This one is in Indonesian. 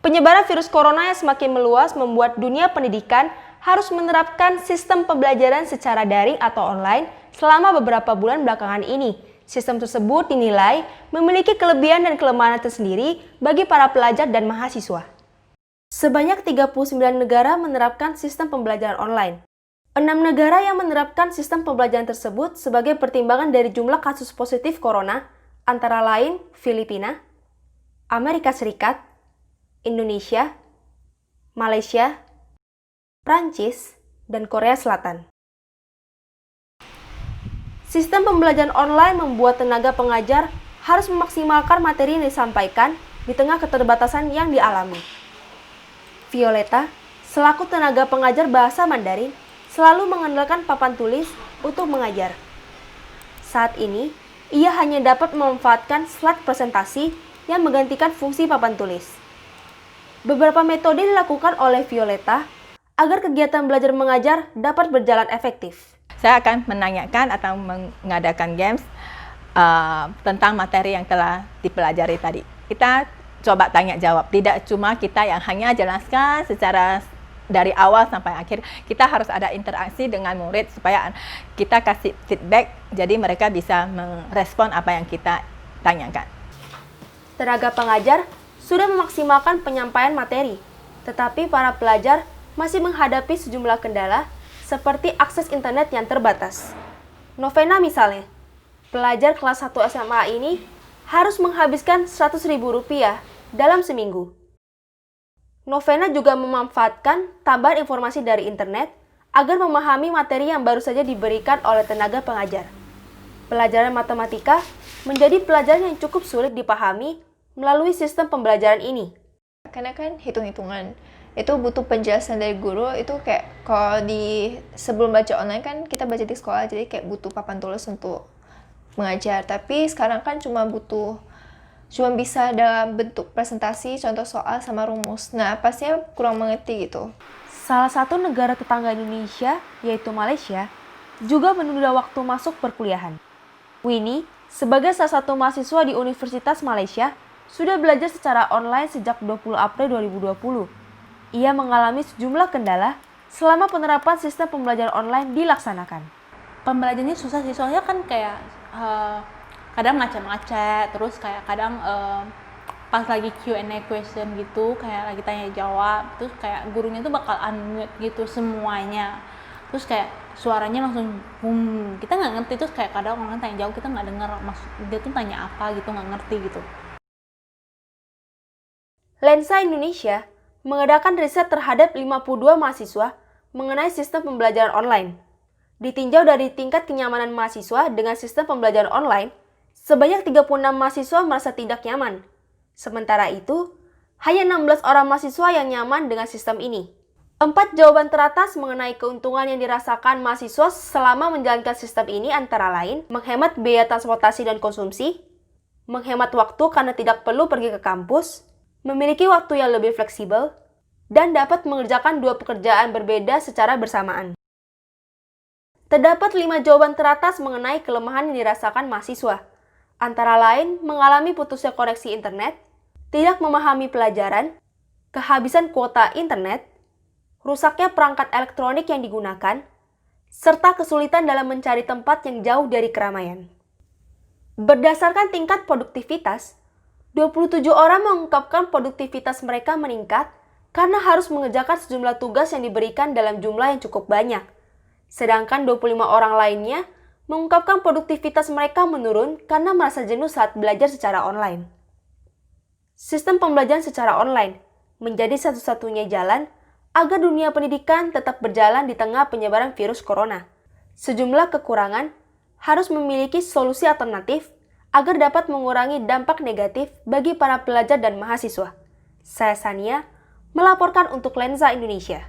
Penyebaran virus corona yang semakin meluas membuat dunia pendidikan harus menerapkan sistem pembelajaran secara daring atau online selama beberapa bulan belakangan ini. Sistem tersebut dinilai memiliki kelebihan dan kelemahan tersendiri bagi para pelajar dan mahasiswa. Sebanyak 39 negara menerapkan sistem pembelajaran online. 6 negara yang menerapkan sistem pembelajaran tersebut sebagai pertimbangan dari jumlah kasus positif corona, antara lain Filipina, Amerika Serikat, Indonesia, Malaysia, Prancis, dan Korea Selatan. Sistem pembelajaran online membuat tenaga pengajar harus memaksimalkan materi yang disampaikan di tengah keterbatasan yang dialami. Violeta, selaku tenaga pengajar bahasa Mandarin, selalu mengandalkan papan tulis untuk mengajar. Saat ini, ia hanya dapat memanfaatkan slide presentasi yang menggantikan fungsi papan tulis. Beberapa metode dilakukan oleh Violeta agar kegiatan belajar mengajar dapat berjalan efektif. Saya akan menanyakan atau mengadakan games tentang materi yang telah dipelajari tadi. Kita coba tanya jawab, tidak cuma kita yang hanya jelaskan secara dari awal sampai akhir. Kita harus ada interaksi dengan murid supaya kita kasih feedback, jadi mereka bisa merespon apa yang kita tanyakan. Tenaga pengajar sudah memaksimalkan penyampaian materi, tetapi para pelajar masih menghadapi sejumlah kendala seperti akses internet yang terbatas. Novena misalnya, pelajar kelas 1 SMA ini harus menghabiskan Rp100.000 dalam seminggu. Novena juga memanfaatkan tambahan informasi dari internet agar memahami materi yang baru saja diberikan oleh tenaga pengajar. Pelajaran matematika menjadi pelajaran yang cukup sulit dipahami melalui sistem pembelajaran ini. Karena kan hitung-hitungan, itu butuh penjelasan dari guru. Itu kayak kalau sebelum baca online kan kita baca di sekolah, jadi kayak butuh papan tulis untuk mengajar. Tapi sekarang kan cuma bisa dalam bentuk presentasi, contoh soal sama rumus. Nah, pastinya kurang mengerti gitu. Salah satu negara tetangga Indonesia, yaitu Malaysia, juga menunda waktu masuk perkuliahan. Winnie, sebagai salah satu mahasiswa di Universitas Malaysia, sudah belajar secara online sejak 20 April 2020. Ia mengalami sejumlah kendala selama penerapan sistem pembelajaran online dilaksanakan. Pembelajarannya susah sih, soalnya kan kayak kadang ngacak-ngacak, terus kayak kadang pas lagi Q&A question gitu, kayak lagi tanya jawab, terus kayak gurunya tuh bakal unmute gitu semuanya, terus kayak suaranya langsung boom, kita nggak ngerti, terus kayak kadang orang tanya jawab kita nggak dengar maksud dia tuh tanya apa gitu, nggak ngerti gitu. Lensa Indonesia mengadakan riset terhadap 52 mahasiswa mengenai sistem pembelajaran online. Ditinjau dari tingkat kenyamanan mahasiswa dengan sistem pembelajaran online, sebanyak 36 mahasiswa merasa tidak nyaman. Sementara itu, hanya 16 orang mahasiswa yang nyaman dengan sistem ini. 4 jawaban teratas mengenai keuntungan yang dirasakan mahasiswa selama menjalankan sistem ini antara lain menghemat biaya transportasi dan konsumsi, menghemat waktu karena tidak perlu pergi ke kampus, memiliki waktu yang lebih fleksibel, dan dapat mengerjakan 2 pekerjaan berbeda secara bersamaan. Terdapat 5 jawaban teratas mengenai kelemahan yang dirasakan mahasiswa, antara lain mengalami putusnya koneksi internet, tidak memahami pelajaran, kehabisan kuota internet, rusaknya perangkat elektronik yang digunakan, serta kesulitan dalam mencari tempat yang jauh dari keramaian. Berdasarkan tingkat produktivitas, 27 orang mengungkapkan produktivitas mereka meningkat karena harus mengerjakan sejumlah tugas yang diberikan dalam jumlah yang cukup banyak. Sedangkan 25 orang lainnya mengungkapkan produktivitas mereka menurun karena merasa jenuh saat belajar secara online. Sistem pembelajaran secara online menjadi satu-satunya jalan agar dunia pendidikan tetap berjalan di tengah penyebaran virus corona. Sejumlah kekurangan harus memiliki solusi alternatif agar dapat mengurangi dampak negatif bagi para pelajar dan mahasiswa. Saya Sania, melaporkan untuk Lensa Indonesia.